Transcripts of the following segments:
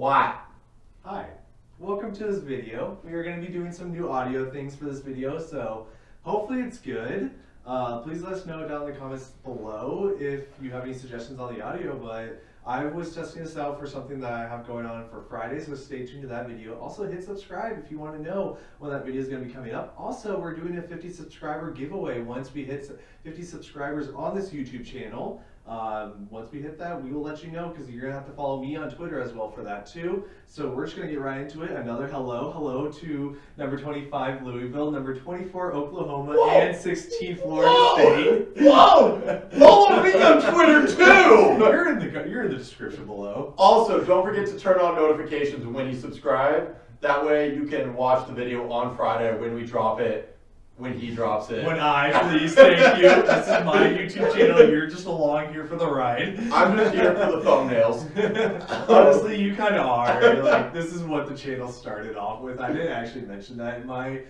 What? Hi, welcome to this video. We are going to be doing some new audio things for this video, so hopefully it's good. Please let us know down in the comments below if you have any suggestions on the audio, but I was testing this out for something that I have going on for Friday, so stay tuned to that video. Also hit subscribe if you want to know when that video is going to be coming up. Also, we're doing a 50 subscriber giveaway once we hit 50 subscribers on this YouTube channel. Once we hit that, we will let you know because you're going to have to follow me on Twitter as well for that too. So we're just going to get right into it. Another hello to number 25 Louisville, number 24 Oklahoma, Whoa. and 16 Florida State. Whoa! Follow me on Twitter too! You're in the description below. Also, don't forget to turn on notifications when you subscribe. That way you can watch the video on Friday when we drop it, when he drops it. Please, thank you. This is my YouTube channel. You're just along here for the ride. I'm just here for the thumbnails. Honestly, you kind of are. Like, this is what the channel started off with. I didn't actually mention that in my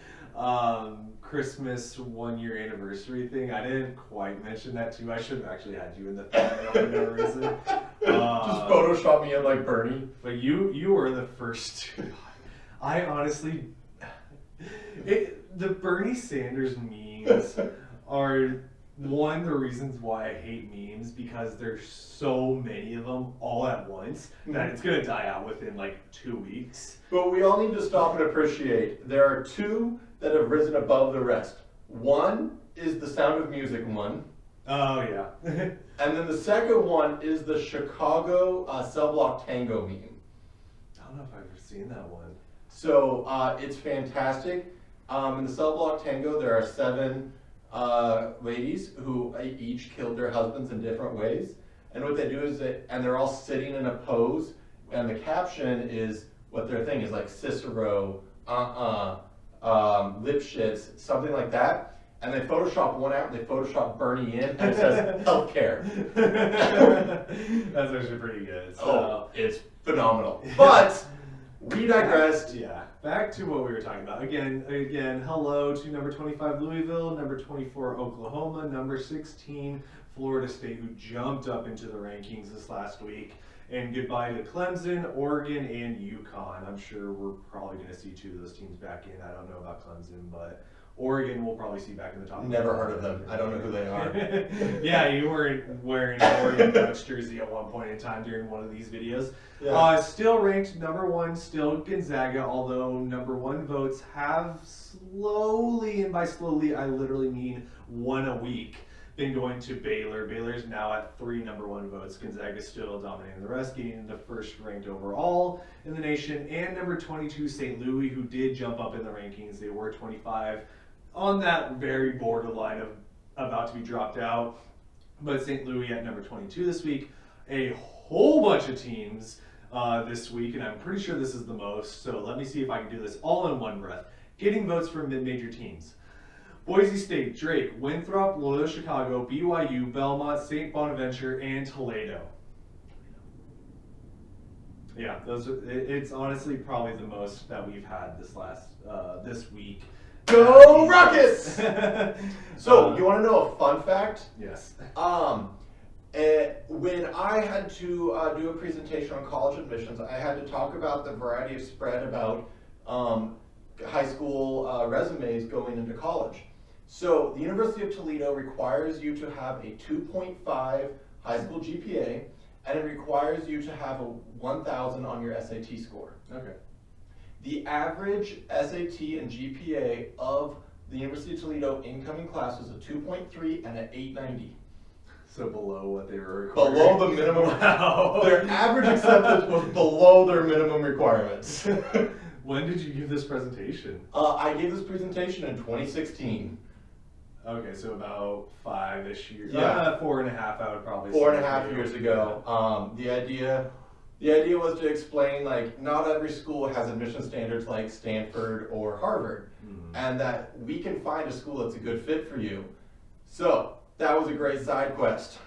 Christmas 1-year anniversary thing. I didn't quite mention that too. I should have actually had you in the thumbnail for no reason. Just Photoshop me in like Bernie. But you were the first. I honestly, the Bernie Sanders memes are one of the reasons why I hate memes, because there's so many of them all at once that it's gonna die out within like 2 weeks. But we all need to stop and appreciate there are two that have risen above the rest. One is the Sound of Music one. Oh yeah. And then the second one is the Chicago Cell Block Tango meme. I don't know if I've ever seen that one. So it's fantastic. In the Cell Block Tango, there are 7 ladies who each killed their husbands in different ways. And what they do is and they're all sitting in a pose, and the caption is what their thing is, like Cicero, Lipschitz, something like that. And they Photoshop one out, and they Photoshop Bernie in, and it says healthcare. That's actually pretty good. So. Oh, it's phenomenal. But we digressed. Yeah, back to what we were talking about. Again, hello to number 25 Louisville, number 24 Oklahoma, number 16 Florida State, who jumped up into the rankings this last week. And goodbye to Clemson, Oregon, and UConn. I'm sure we're probably going to see 2 of those teams back in. I don't know about Clemson, but Oregon we'll probably see back in the top. Never heard of them. I don't know who they are. Yeah, you were wearing an Oregon Ducks jersey at one point in time during one of these videos. Yeah. Still ranked number 1, still Gonzaga, although number 1 votes have slowly, and by slowly I literally mean 1 a week, been going to Baylor. Baylor's now at 3 number 1 votes. Gonzaga's still dominating the rest, getting the first ranked overall in the nation. And number 22, St. Louis, who did jump up in the rankings. They were 25 on that very borderline of about to be dropped out. But St. Louis at number 22 this week. A whole bunch of teams this week, and I'm pretty sure this is the most. So let me see if I can do this all in one breath. Getting votes from mid-major teams. Boise State, Drake, Winthrop, Loyola Chicago, BYU, Belmont, St. Bonaventure, and Toledo. Yeah, it's honestly probably the most that we've had this week. Go Rockets! So, you want to know a fun fact? Yes. When I had to do a presentation on college admissions, I had to talk about the variety of spread about high school resumes going into college. So the University of Toledo requires you to have a 2.5 high school GPA, and it requires you to have a 1,000 on your SAT score. Okay. The average SAT and GPA of the University of Toledo incoming class was a 2.3 and an 890. So below what they were requiring. Below the minimum. Wow. Their average acceptance was below their minimum requirements. When did you give this presentation? I gave this presentation in 2016. Okay, so about 5-ish years. Yeah. 4.5, I would probably say. 4.5 years ago. The idea was to explain, like, not every school has admission standards like Stanford or Harvard, and that we can find a school that's a good fit for you. So that was a great side quest.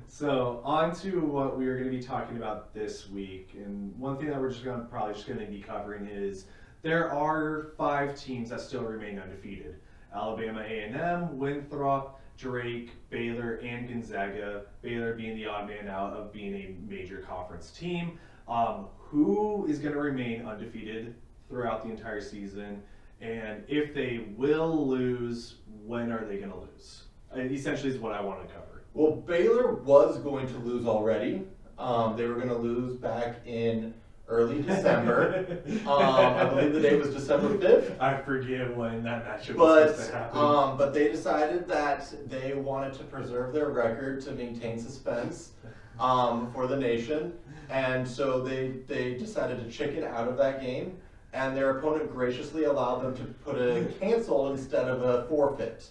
So on to what we are going to be talking about this week, and one thing that we're probably just going to be covering is there are 5 teams that still remain undefeated. Alabama A&M, Winthrop, Drake, Baylor, and Gonzaga. Baylor being the odd man out of being a major conference team. Who is going to remain undefeated throughout the entire season? And if they will lose, when are they going to lose? Essentially is what I want to cover. Well, Baylor was going to lose already. They were going to lose back in early December. I believe the date was December 5th. I forget when that matchup was supposed to happen. But they decided that they wanted to preserve their record to maintain suspense for the nation. And so they decided to chicken out of that game. And their opponent graciously allowed them to put a cancel instead of a forfeit.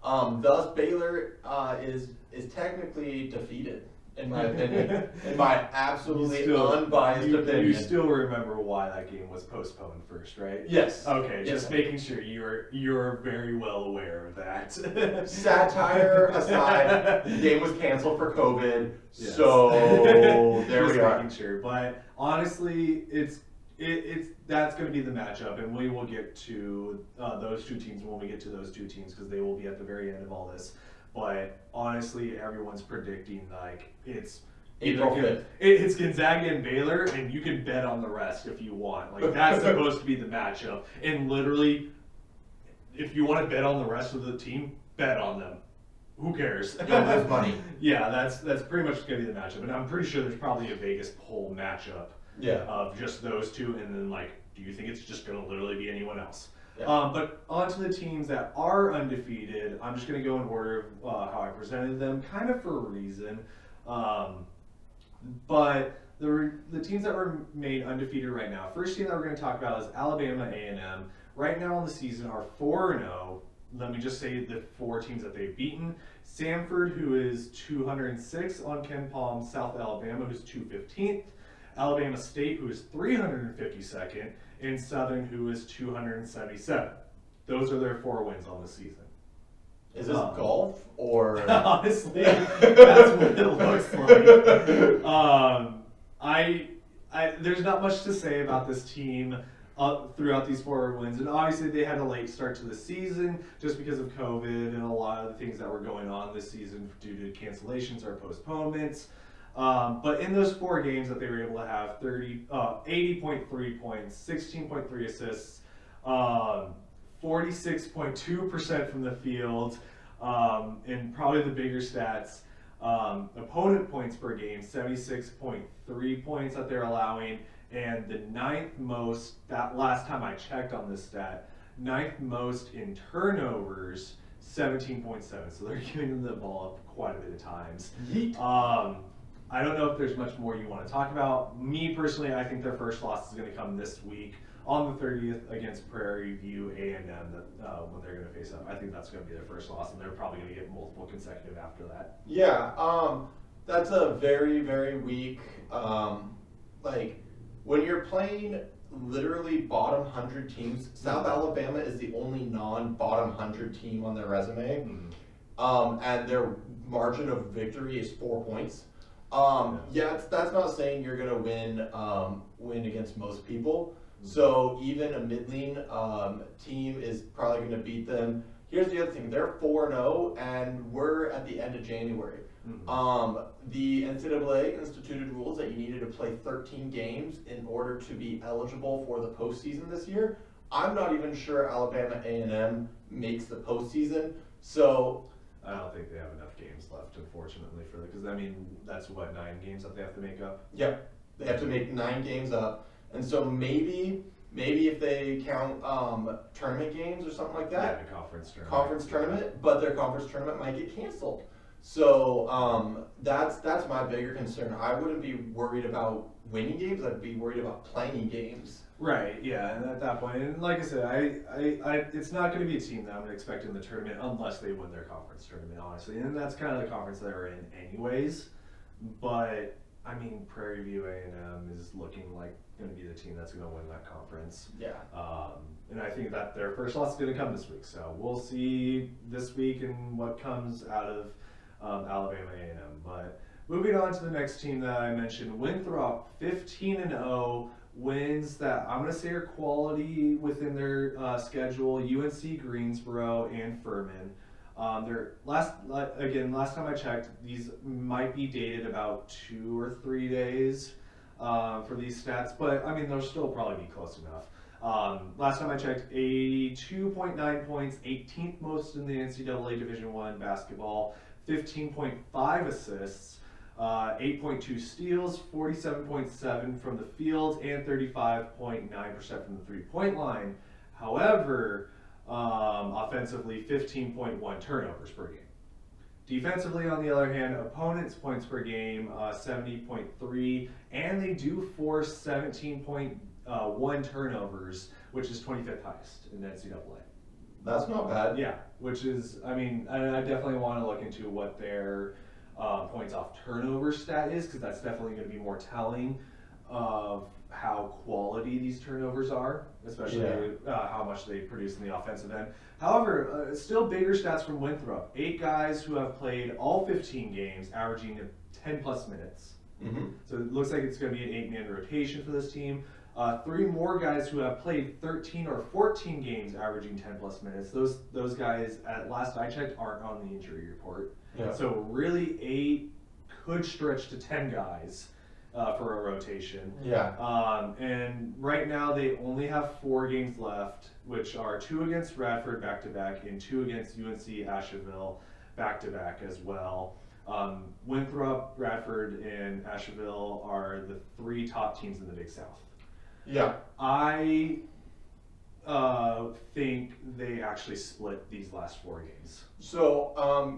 Thus, Baylor is technically defeated, in my opinion. In my absolutely unbiased opinion. You still remember why that game was postponed first, right? Yes. Okay, Yes. just making sure you're very well aware of that. Satire aside, the game was canceled for COVID, Yes. so there just we are. making sure, but honestly, it's that's going to be the matchup, and we will get to those two teams when we get to those two teams because they will be at the very end of all this. But honestly, everyone's predicting like it's April 5th. It's Gonzaga and Baylor, and you can bet on the rest if you want. Like that's supposed to be the matchup, and literally, if you want to bet on the rest of the team, bet on them. Who cares? You'll lose money. Yeah, that's pretty much going to be the matchup, and I'm pretty sure there's probably a Vegas poll matchup. Yeah. Of just those two, and then like, do you think it's just going to literally be anyone else? Yeah. But on to the teams that are undefeated. I'm just going to go in order of how I presented them, kind of for a reason. But the teams that were made undefeated right now. First team that we're going to talk about is Alabama A&M. Right now in the season are 4-0. Let me just say the four teams that they've beaten. Samford, who is 206 on Ken Palm. South Alabama, who's 215th. Alabama State, who is 352nd, and Southern, who is 277. Those are their 4 wins on the season. Is this golf or? Honestly, that's what it looks like. There's not much to say about this team throughout these 4 wins, and obviously they had a late start to the season just because of COVID and a lot of the things that were going on this season due to cancellations or postponements. But in those 4 games that they were able to have 80.3 points, 16.3 assists, 46.2% from the field, and probably the bigger stats, opponent points per game, 76.3 points that they're allowing, and the 9th most, that last time I checked on this stat, 9th most in turnovers, 17.7. So they're giving them the ball up quite a bit of times. Yeet. I don't know if there's much more you want to talk about. Me personally, I think their first loss is going to come this week on the 30th against Prairie View A&M when they're going to face up. I think that's going to be their first loss, and they're probably going to get multiple consecutive after that. Yeah, that's a very, very weak, like, when you're playing literally bottom 100 teams, South Alabama is the only non-bottom 100 team on their resume, and their margin of victory is 4 points. That's not saying you're gonna win against most people. So even a middling team is probably gonna beat them. Here's the other thing: they're 4-0, and we're at the end of January. The NCAA instituted rules that you needed to play 13 games in order to be eligible for the postseason this year. I'm not even sure Alabama A&M makes the postseason. So I don't think they have enough games left, unfortunately, for because I mean that's what 9 games that they have to make up. Yep, they have to make 9 games up, and so maybe if they count tournament games or something like that, Yeah, conference tournament, but their conference tournament might get canceled. So that's my bigger concern. I wouldn't be worried about winning games. I'd be worried about playing games. Right, yeah, and at that point, and like I said, I it's not going to be a team that I'm going to expect in the tournament unless they win their conference tournament, honestly, and that's kind of the conference they're in anyways. But I mean, Prairie View A&M is looking like going to be the team that's going to win that conference. Yeah. And I think that their first loss is going to come this week, so we'll see this week and what comes out of Alabama A&M. But moving on to the next team that I mentioned, Winthrop, 15-0. Wins that I'm going to say are quality within their schedule, UNC Greensboro and Furman. Last time I checked, these might be dated about 2 or 3 days for these stats, but I mean they'll still probably be close enough. Last time I checked, 82.9 points, 18th most in the NCAA Division I basketball, 15.5 assists, 8.2 steals, 47.7 from the field, and 35.9% from the three-point line. However, offensively, 15.1 turnovers per game. Defensively, on the other hand, opponents' points per game, 70.3, and they do force 17.1 turnovers, which is 25th highest in the NCAA. That's not bad. Yeah, which is, I mean, I definitely want to look into what their points off turnover stat is, because that's definitely going to be more telling of how quality these turnovers are, especially how much they produce in the offensive end. However, still bigger stats from Winthrop. 8 guys who have played all 15 games, averaging 10 plus minutes. Mm-hmm. So it looks like it's going to be an 8-man rotation for this team. 3 more guys who have played 13 or 14 games, averaging 10 plus minutes. Those guys, at last I checked, aren't on the injury report. Yeah. So really 8 could stretch to 10 guys for a rotation. Yeah. And right now they only have 4 games left, which are 2 against Radford back-to-back and 2 against UNC Asheville back-to-back as well. Winthrop, Radford, and Asheville are the 3 top teams in the Big South. Yeah. I think they actually split these last 4 games. So,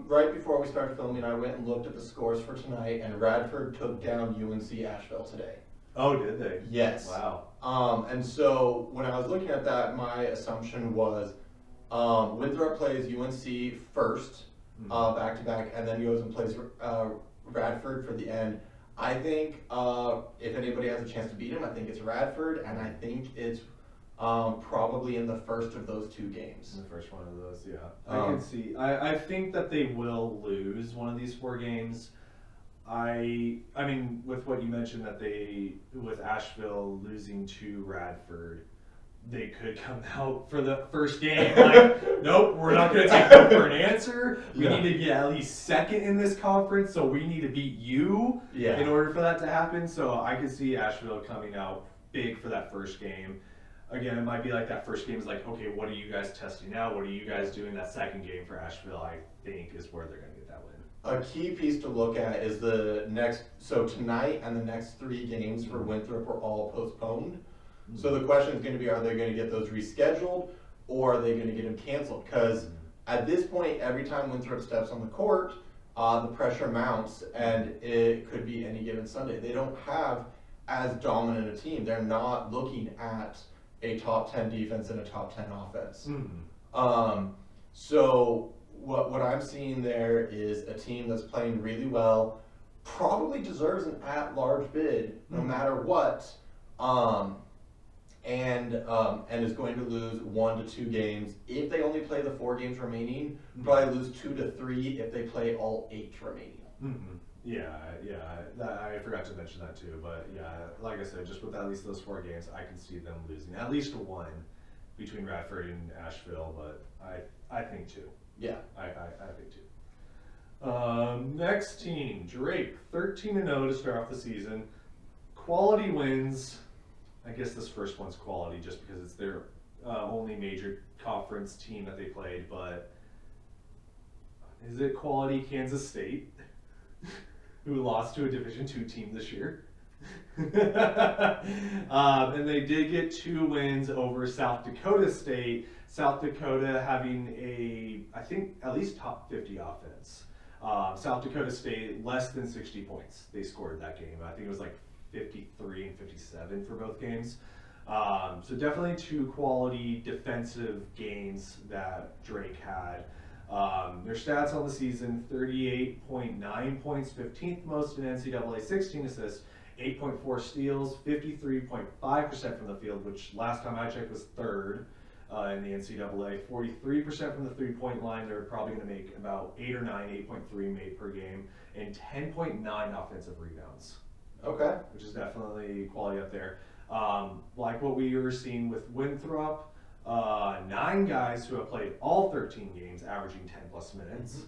right before we started filming, I went and looked at the scores for tonight, and Radford took down UNC Asheville today. Oh, did they? Yes. Wow. And so when I was looking at that, my assumption was Winthrop plays UNC first, back to back, and then goes and plays Radford for the end. I think if anybody has a chance to beat him, I think it's Radford, and I think it's probably in the first of those 2 games. In the first one of those, yeah. I can see. I think that they will lose one of these 4 games. I mean, with what you mentioned that with Asheville losing to Radford, they could come out for the first game like, nope, we're not going to take no for an answer. We need to get at least second in this conference, so we need to beat you in order for that to happen. So I could see Asheville coming out big for that first game. Again, it might be like that first game is like, okay, what are you guys testing out? What are you guys doing? That second game for Asheville, I think, is where they're going to get that win. A key piece to look at is so tonight and the next 3 games for Winthrop are all postponed. Mm-hmm. So the question is going to be, are they going to get those rescheduled, or are they going to get them canceled? Because at this point, every time Winthrop steps on the court, the pressure mounts, and it could be any given Sunday. They don't have as dominant a team. They're not looking at a top 10 defense and a top 10 offense. Mm-hmm. So what I'm seeing there is a team that's playing really well, probably deserves an at-large bid no matter what, and is going to lose 1 to 2 games. If they only play the 4 games remaining, probably lose 2 to 3 if they play all 8 remaining. Mm-hmm. Yeah, I forgot to mention that too, but yeah, like I said, just with at least those 4 games, I can see them losing at least 1 between Radford and Asheville, but I think 2. Yeah. I think 2. Next team, Drake, 13-0 to start off the season. Quality wins. I guess this first one's quality just because it's their only major conference team that they played, but is it quality Kansas State? Who lost to a Division II team this year. And they did get 2 wins over South Dakota State. South Dakota having I think at least top 50 offense. South Dakota State less than 60 points they scored that game. I think it was like 53 and 57 for both games. So definitely 2 quality defensive games that Drake had. Their stats on the season, 38.9 points, 15th most in NCAA, 16 assists, 8.4 steals, 53.5% from the field, which last time I checked was 3rd in the NCAA, 43% from the 3-point line. They're probably going to make about 8 or 9, 8.3 made per game, and 10.9 offensive rebounds. Okay. Which is definitely quality up there. Like what we were seeing with Winthrop, 9 guys who have played all 13 games, averaging 10 plus minutes.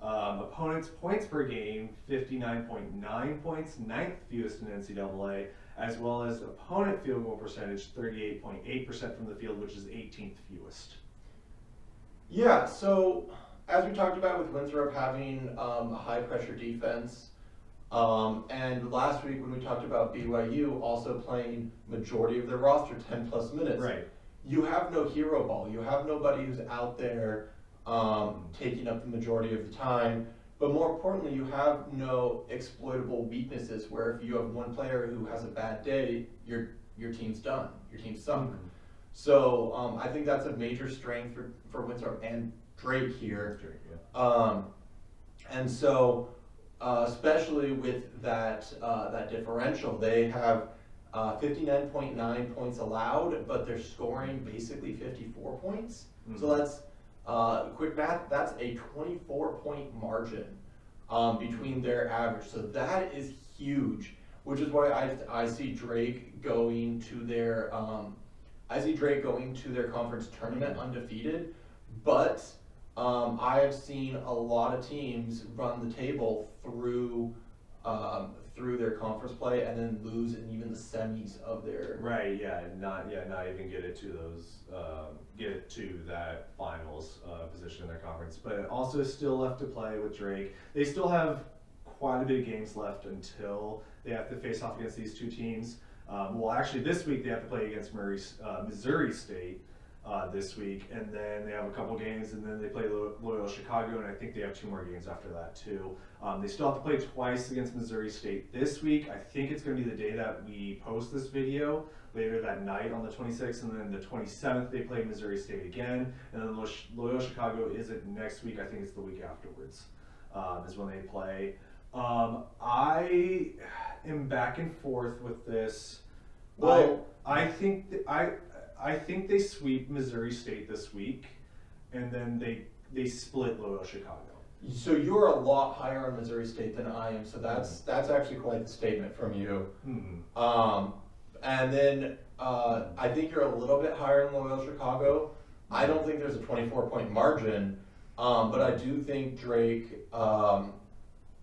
Opponents' points per game, 59.9 points, ninth fewest in NCAA, as well as opponent field goal percentage, 38.8% from the field, which is 18th fewest. Yeah, so as we talked about with Winthrop having a high pressure defense, and last week when we talked about BYU also playing majority of their roster 10 plus minutes, Right. you have no hero ball. You have nobody who's out there taking up the majority of the time. But more importantly, you have no exploitable weaknesses where if you have one player who has a bad day, your team's done. Your team's sunk. So I think that's a major strength for Winthrop and Drake here. And so especially with that differential, they have 59.9 points allowed, but they're scoring basically 54 points. So that's quick math. That's a 24-point margin between their average. So that is huge, which is why I see Drake going to their conference tournament undefeated. But I have seen a lot of teams run the table through their conference play and then lose in even the semis of their not even get it to that finals position in their conference, but also still left to play with Drake. They still have quite a bit of games left until they have to face off against these two teams. Well, actually, this week they have to play against Missouri State this week, and then they have a couple games, and then they play Loyola Chicago, and I think they have 2 more games after that too. They still have to play twice against Missouri State this week. I think it's going to be the day that we post this video, later that night on the 26th, and then the 27th they play Missouri State again, and then Loyola Chicago isn't next week. I think it's the week afterwards is when they play. I am back and forth with this. Well, I think they sweep Missouri State this week, and then they split Loyola Chicago. So you're a lot higher on Missouri State than I am. So that's actually quite the statement from you. And then I think you're a little bit higher than Loyola Chicago. I don't think there's a 24-point margin, but I do think Drake.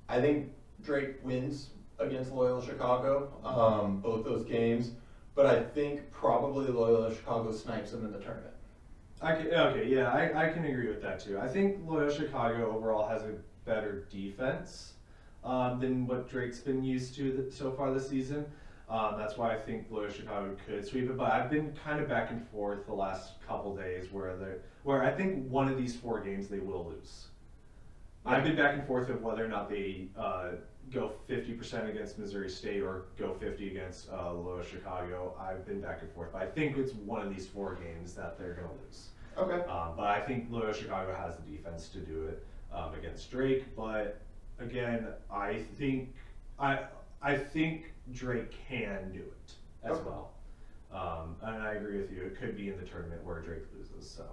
I think Drake wins against Loyola Chicago, both those games. But I think probably Loyola Chicago snipes them in the tournament. I can agree with that too. I think Loyola Chicago overall has a better defense than what Drake's been used to so far this season. That's why I think Loyola Chicago could sweep it. But I've been kind of back and forth the last couple days where I think one of these 4 games they will lose. I've been back and forth of whether or not they go 50% against Missouri State or go 50 against Loyola Chicago. I've been back and forth, but I think it's one of these 4 games that they're going to lose. Okay. But I think Loyola Chicago has the defense to do it against Drake. But again, I think Drake can do it as well. And I agree with you. It could be in the tournament where Drake loses. So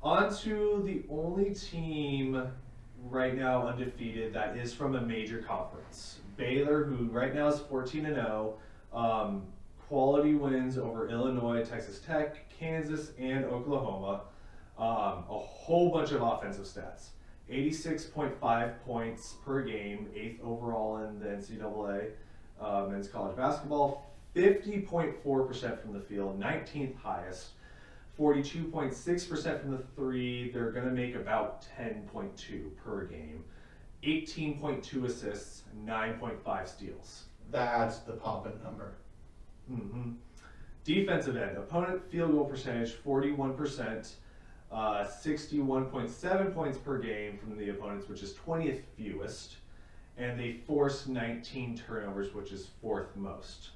on to the only team right now undefeated that is from a major conference. Baylor, who right now is 14-0, quality wins over Illinois, Texas Tech, Kansas, and Oklahoma. A whole bunch of offensive stats. 86.5 points per game, 8th overall in the NCAA men's college basketball. 50.4% from the field, 19th highest. 42.6% from the 3. They're going to make about 10.2 per game. 18.2 assists, 9.5 steals. That's the poppin' number. Defensive end, opponent field goal percentage, 41%, 61.7 points per game from the opponents, which is 20th fewest. And they forced 19 turnovers, which is 4th most.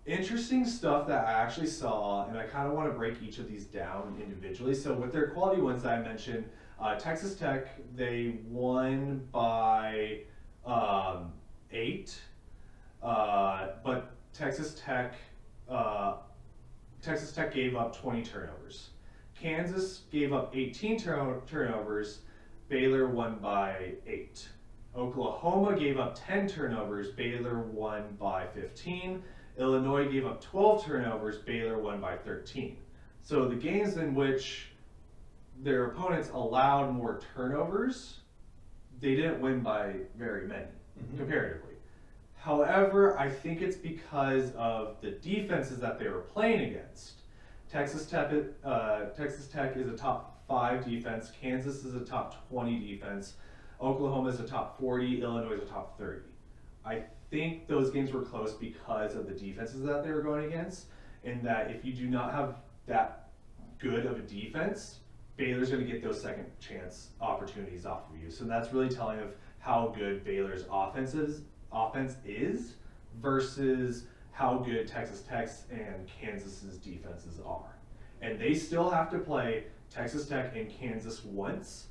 Interesting stuff that I actually saw, and I kind of want to break each of these down individually. So with their quality ones that I mentioned, Texas Tech, they won by 8, but Texas Tech gave up 20 turnovers. Kansas gave up 18 turnovers. Baylor won by 8. Oklahoma gave up 10 turnovers. Baylor won by 15. Illinois gave up 12 turnovers, Baylor won by 13. So the games in which their opponents allowed more turnovers, they didn't win by very many, comparatively. However, I think it's because of the defenses that they were playing against. Texas Tech is a top 5 defense, Kansas is a top 20 defense, Oklahoma is a top 40, Illinois is a top 30. I think those games were close because of the defenses that they were going against, and that if you do not have that good of a defense, Baylor's going to get those second chance opportunities off of you. So that's really telling of how good Baylor's offense is versus how good Texas Tech's and Kansas's defenses are. And they still have to play Texas Tech and Kansas once.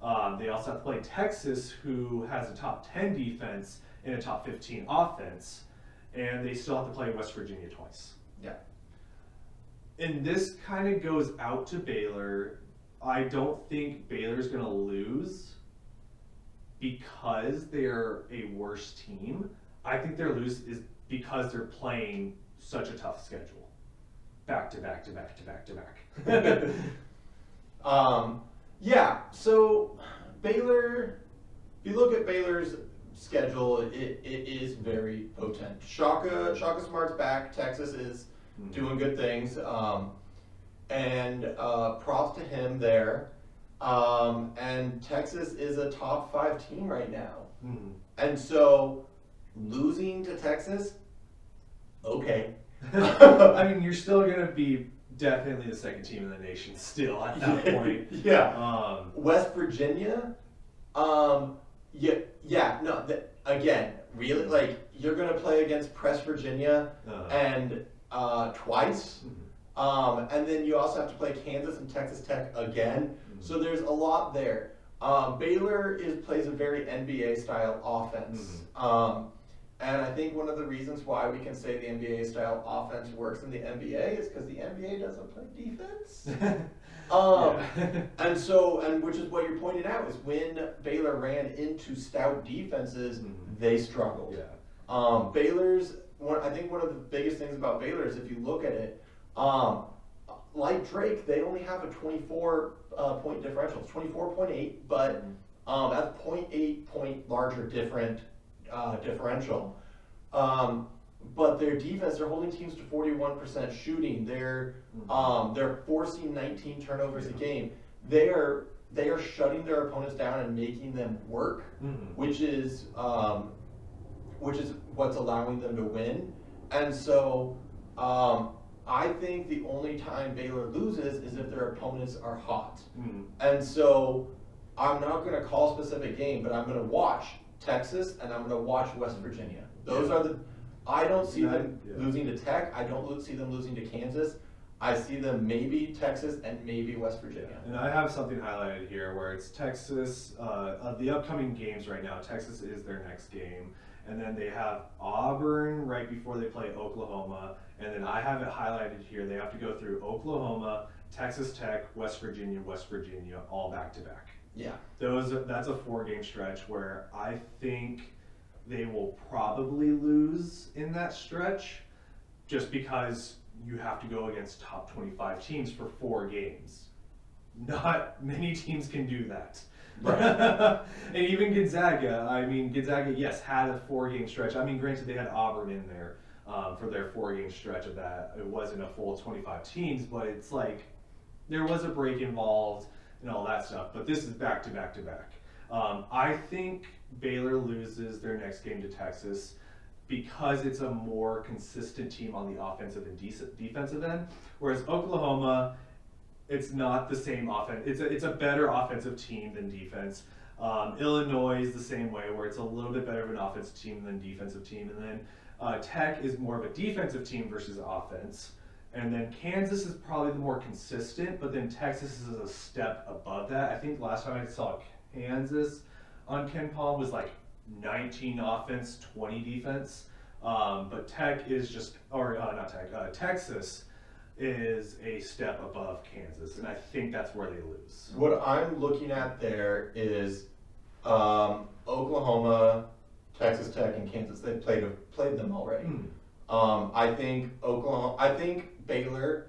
They also have to play Texas, who has a top 10 defense and a top 15 offense, and they still have to play West Virginia twice. Yeah. And this kind of goes out to Baylor. I don't think Baylor's going to lose because they're a worse team. I think their lose is because they're playing such a tough schedule. Back to back to back to back to back. Yeah, so Baylor, if you look at Baylor's schedule, it is very potent. Shaka Smart's back. Texas is doing good things. And props to him there. And Texas is a top 5 team right now. And so losing to Texas, okay. I mean, you're still going to be definitely the second team in the nation still at that point. Yeah. West Virginia, again, really, like, you're going to play against Press Virginia and twice. And then you also have to play Kansas and Texas Tech again. So there's a lot there. Baylor plays a very NBA style offense. And I think one of the reasons why we can say the NBA style offense works in the NBA is because the NBA doesn't play defense. And which is what you're pointing out, is when Baylor ran into stout defenses, they struggled. I think one of the biggest things about Baylor is if you look at it, like Drake, they only have a 24 point differential. It's 24.8, but that's 0.8 point larger differential. But their defense, they're holding teams to 41% shooting. They're forcing 19 turnovers a game. They are shutting their opponents down and making them work, which is what's allowing them to win. And so I think the only time Baylor loses is if their opponents are hot. And so I'm not going to call a specific game, but I'm going to watch Texas and I'm going to watch West Virginia. Those are I don't see them losing to Tech. I don't see them losing to Kansas. I see them maybe Texas and maybe West Virginia. And I have something highlighted here where it's Texas, of the upcoming games right now, Texas is their next game. And then they have Auburn right before they play Oklahoma. And then I have it highlighted here. They have to go through Oklahoma, Texas Tech, West Virginia, all back to back. Yeah. That's a 4-game stretch where I think they will probably lose in that stretch just because you have to go against top 25 teams for 4 games. Not many teams can do that. Right. And even Gonzaga, yes, had a 4-game stretch. I mean, granted, they had Auburn in there for their 4-game stretch of that. It wasn't a full 25 teams, but it's like there was a break involved and all that stuff. But this is back to back to back. I think Baylor loses their next game to Texas because it's a more consistent team on the offensive and defensive end, whereas Oklahoma, it's not the same offense. It's a better offensive team than defense. Illinois is the same way, where it's a little bit better of an offensive team than defensive team. And then Tech is more of a defensive team versus offense. And then Kansas is probably the more consistent, but then Texas is a step above that. I think last time I saw Kansas on Ken Palm was like 19 offense, 20 defense. But Tech is just, or not Tech, Texas is a step above Kansas, and I think that's where they lose. What I'm looking at there is Oklahoma, Texas Tech, and Kansas. They played them already. I think Baylor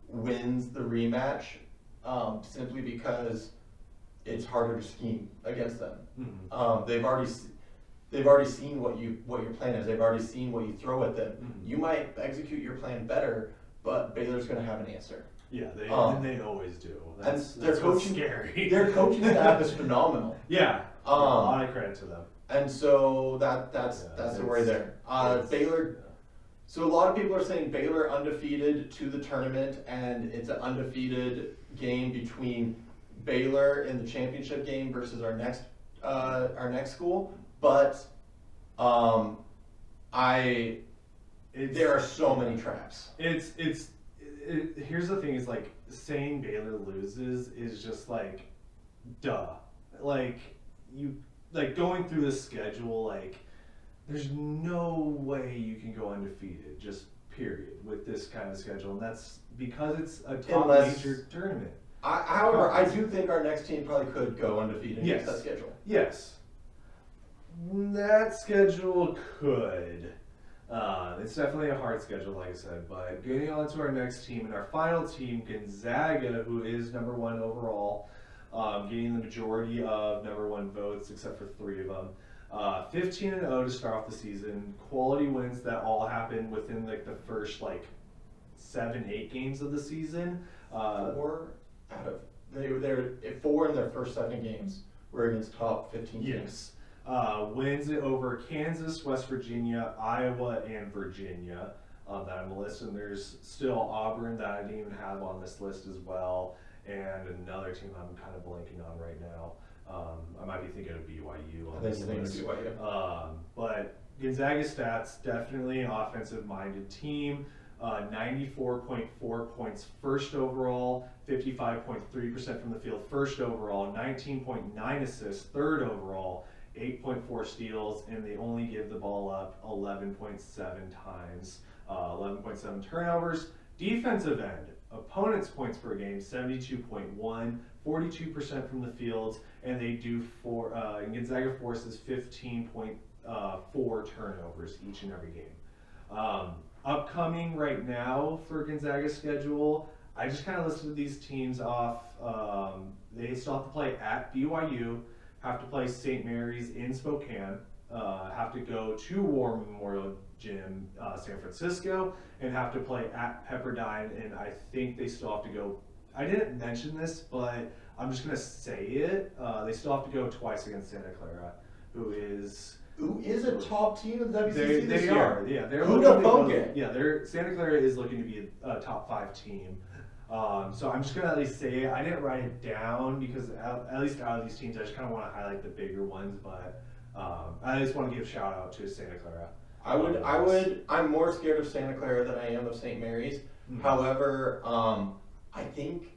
wins the rematch simply because it's harder to scheme against them. They've already seen what your plan is. They've already seen what you throw at them. You might execute your plan better, but Baylor's going to have an answer. Yeah, they always do. That's their coaching scary. Their coaching staff is phenomenal. Yeah, a lot of credit to them. And so that's the story there. Baylor. So a lot of people are saying Baylor undefeated to the tournament, and it's an undefeated game between Baylor in the championship game versus our next school. But there are so many traps. Here's the thing: is like saying Baylor loses is just like, duh. Like going through the schedule, like there's no way you can go undefeated, just period, with this kind of schedule, and that's because it's a top major tournament. However, I do think our next team probably could go undefeated against that schedule. Yes. That schedule could. It's definitely a hard schedule, like I said, but getting on to our next team, and our final team, Gonzaga, who is number 1 overall, getting the majority of number 1 votes, except for 3 of them. 15-0 to start off the season. Quality wins that all happen within like the first 7-8 games of the season. 4 in their first 7 games were against top 15 teams. Yes. Wins it over Kansas, West Virginia, Iowa, and Virginia that I'm listing. There's still Auburn that I didn't even have on this list as well, and another team I'm kind of blanking on right now. I might be thinking of BYU on this list. But Gonzaga stats, definitely an offensive-minded team. 94.4 points first overall, 55.3% from the field first overall, 19.9 assists third overall, 8.4 steals, and they only give the ball up 11.7 times, 11.7 turnovers. Defensive end, opponents' points per game, 72.1, 42% from the field, and they do Gonzaga forces 15.4 turnovers each and every game. Upcoming right now for Gonzaga's schedule, I just kind of listed these teams off. They still have to play at BYU, have to play St. Mary's in Spokane, have to go to War Memorial Gym, San Francisco, and have to play at Pepperdine, and I think they still have to go. I didn't mention this, but I'm just going to say it. They still have to go twice against Santa Clara, who is a top team in the WCC this year. They are, yeah. Who'd have thunk it? Yeah, Santa Clara is looking to be a top 5 team. So I'm just going to at least say it. I didn't write it down because at least out of these teams, I just kind of want to highlight the bigger ones, but I just want to give a shout out to Santa Clara. I'm more scared of Santa Clara than I am of St. Mary's. Mm-hmm. However, I think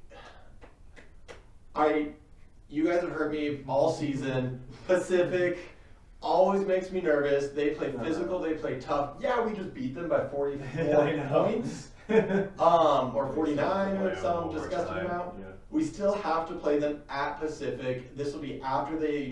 you guys have heard me all season. Pacific always makes me nervous. They play physical, they play tough. Yeah, we just beat them by 44 points. Or 49 or some disgusting amount. Yeah. We still have to play them at Pacific. This will be after they,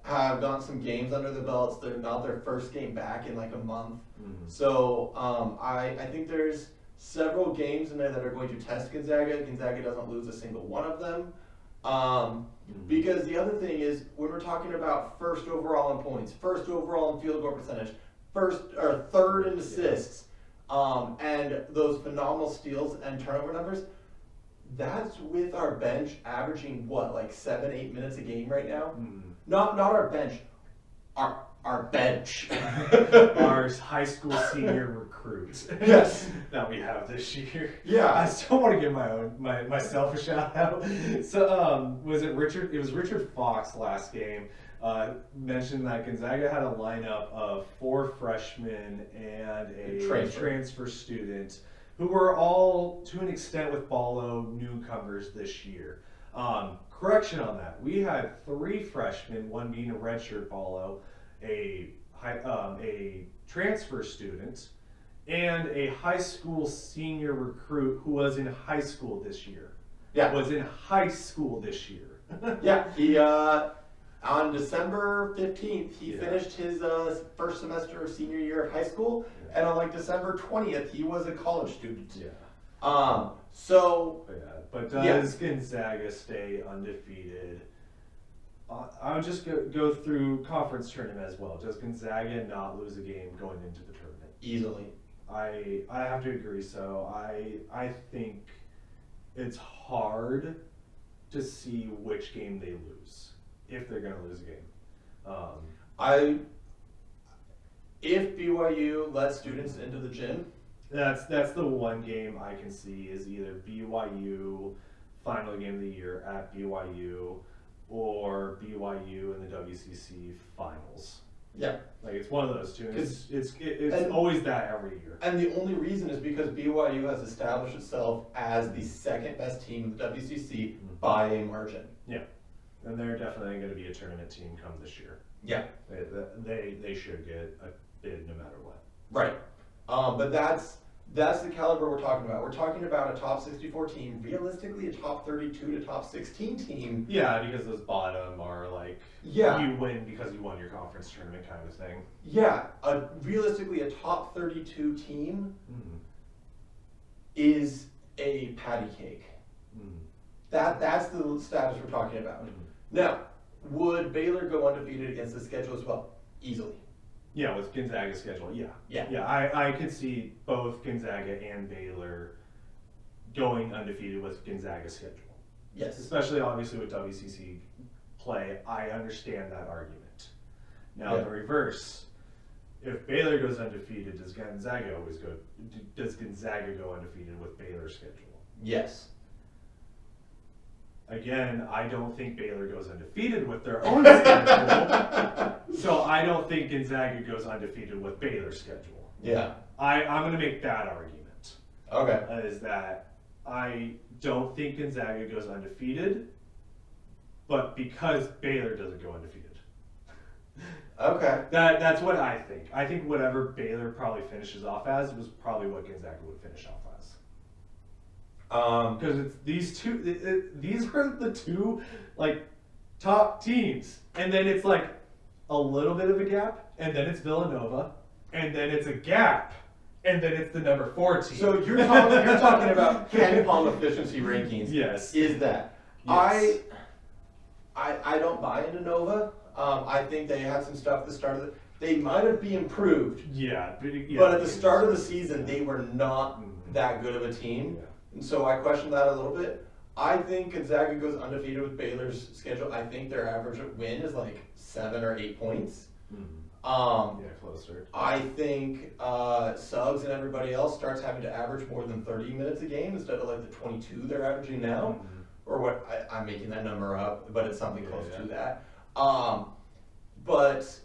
have gotten some games under the belts. They're not their first game back in like a month. Mm-hmm. So I think there's several games in there that are going to test Gonzaga. Gonzaga doesn't lose a single one of them. Because the other thing is, when we're talking about first overall in points, first overall in field goal percentage, third in assists, and those phenomenal steals and turnover numbers, that's with our bench averaging 7-8 minutes a game right now. Not our bench, our bench. Our high school senior recruits. Yes. That we have this year. Yeah. I still want to give myself a shout out. So was it Richard? It was Richard Fox last game. Mentioned that Gonzaga had a lineup of 4 freshmen and a transfer student who were all, to an extent with Ballo, newcomers this year. Correction on that. We had 3 freshmen, one being a redshirt Ballo, a transfer student, and a high school senior recruit who was in high school this year. Yeah. Was in high school this year. Yeah, he On December 15th, he Yeah. finished his first semester of senior year of high school, Yeah. and on like December 20th, he was a college student. Yeah. So But does Gonzaga stay undefeated? I would just go through conference tournament as well. Does Gonzaga not lose a game going into the tournament? easily. I have to agree. So I think it's hard to see which game they lose if they're gonna lose a game. If BYU lets students into the gym, That's the one game I can see is either BYU final game of the year at BYU or BYU in the WCC finals. yeah. Like it's one of those two. And it's and- always that every year. And the only reason is because BYU has established itself as the second best team in the WCC by a margin. Yeah, and they're definitely going to be a tournament team come this year. Yeah. They should get a bid no matter what. Right. But that's the caliber we're talking about. We're talking about a top 64 team, realistically a top 32 to top 16 team. Yeah, because those bottom are like you win because you won your conference tournament kind of thing. Yeah, realistically a top 32 team is a patty cake. That's the status we're talking about. Now, would Baylor go undefeated against the schedule as well? Easily. Yeah, with Gonzaga's schedule, yeah. Yeah. I could see both Gonzaga and Baylor going undefeated with Gonzaga's schedule. Yes. Especially obviously with WCC play, I understand that argument. Now the reverse, if Baylor goes undefeated, does Gonzaga go undefeated with Baylor's schedule? Yes. Again, I don't think Baylor goes undefeated with their own schedule. So I don't think Gonzaga goes undefeated with Baylor's schedule. Yeah. I'm going to make that argument. Okay. Is that I don't think Gonzaga goes undefeated, but because Baylor doesn't go undefeated. Okay. That's what I think. I think whatever Baylor probably finishes off as was probably what Gonzaga would finish off as. Because it's these two. These are the two like top teams, and then it's like a little bit of a gap, and then it's Villanova, and then it's a gap, and then it's the number 4 team. So you're talking about Ken Palm efficiency rankings. Yes. Is that Yes. I don't buy into Nova. I think they had some stuff at the start of they might have been improved. Yeah. But at the start of the season, they were not that good of a team. Yeah. And so I question that a little bit. I think Gonzaga goes undefeated with Baylor's schedule. I think their average win is like 7 or 8 points. Yeah, closer. I think Suggs and everybody else starts having to average more than 30 minutes a game instead of like the 22 they're averaging now. Or what, I'm making that number up, but it's something close to that. But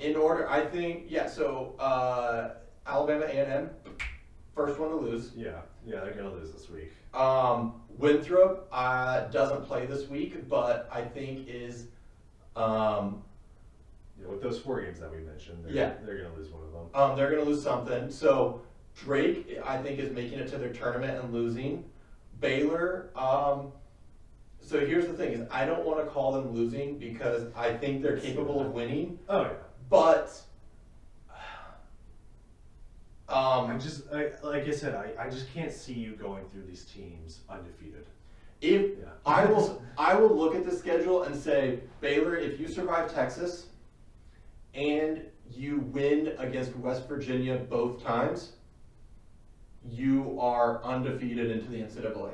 in order, I think, so Alabama A&M, first one to lose. Yeah, they're gonna lose this week. Winthrop doesn't play this week, but I think is with those 4 games that we mentioned, they're gonna lose one of them. they're gonna lose something. So Drake, I think, is making it to their tournament and losing. Baylor, so here's the thing: is I don't want to call them losing because I think they're capable of winning. Oh yeah. But like I said, I just can't see you going through these teams undefeated. I will look at the schedule and say, Baylor, if you survive Texas and you win against West Virginia both times, you are undefeated into the NCAA.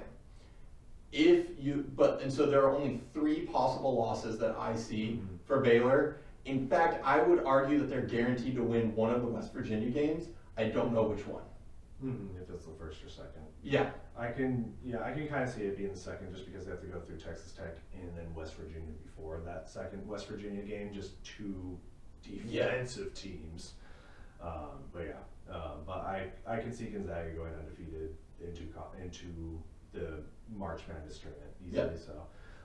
And so there are only 3 possible losses that I see for Baylor. In fact, I would argue that they're guaranteed to win one of the West Virginia games. I don't know which one. If it's the first or second. Yeah. I can kind of see it being the second just because they have to go through Texas Tech and then West Virginia before that second West Virginia game, just 2 defensive teams. But I can see Gonzaga going undefeated into the March Madness tournament easily. So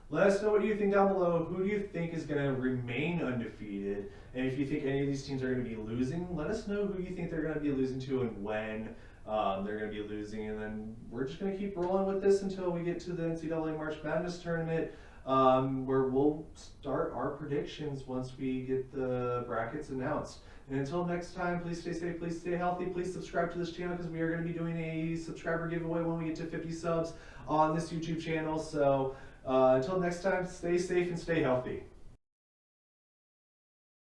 let us know what you think down below. Who do you think is going to remain undefeated? And if you think any of these teams are going to be losing, let us know who you think they're going to be losing to and when they're going to be losing. And then we're just going to keep rolling with this until we get to the NCAA March Madness tournament. where we'll start our predictions once we get the brackets announced. And until next time, please stay safe, please stay healthy, please subscribe to this channel because we are going to be doing a subscriber giveaway when we get to 50 subs on this YouTube channel. So until next time, stay safe and stay healthy.